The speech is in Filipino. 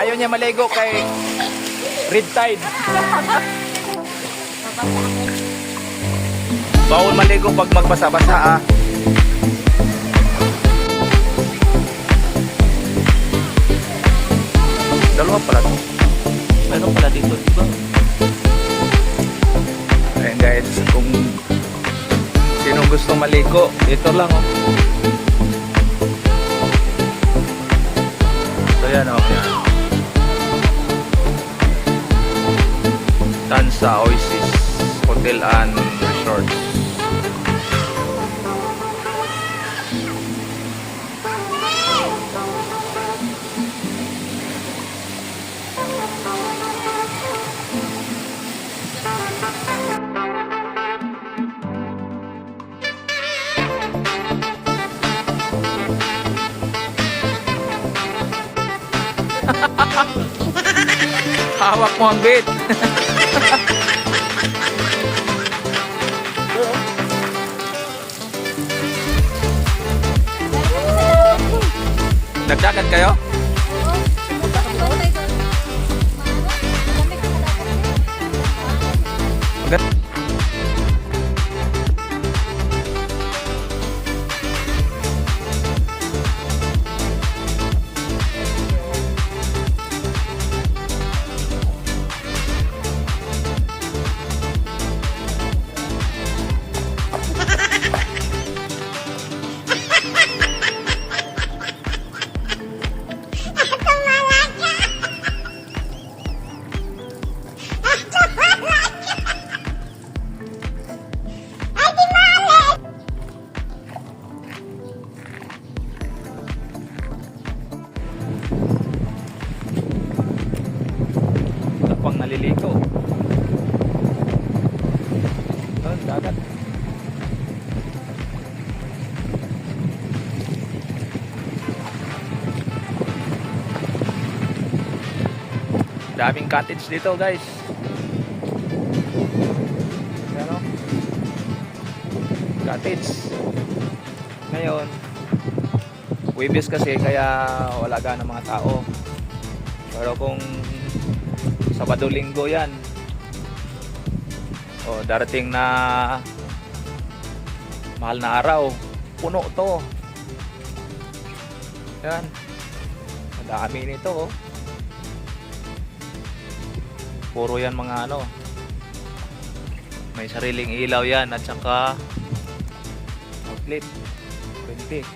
Ayaw niya maligo kay red tide. Bawal maligo pag magbasa-basa ah. Dalawa pala to. Meron pala dito, diba? Ayan guys, kung sino gusto maligo, dito lang oh. So yan oh, yan. Tansa Oasis Hotel and Resorts. Hawak mo ang bait. Nagdagat kayo? Tapang naliligo. Doon, dagat. Daming cottage dito guys. Ano? Cottage. Ngayon, Webes kasi kaya wala ka ng mga tao. Pero kung Sabado Linggo yan, o darating na mahal na araw, puno to. Yan, madami nito oh. Puro yan mga ano, may sariling ilaw yan at saka outlet 20.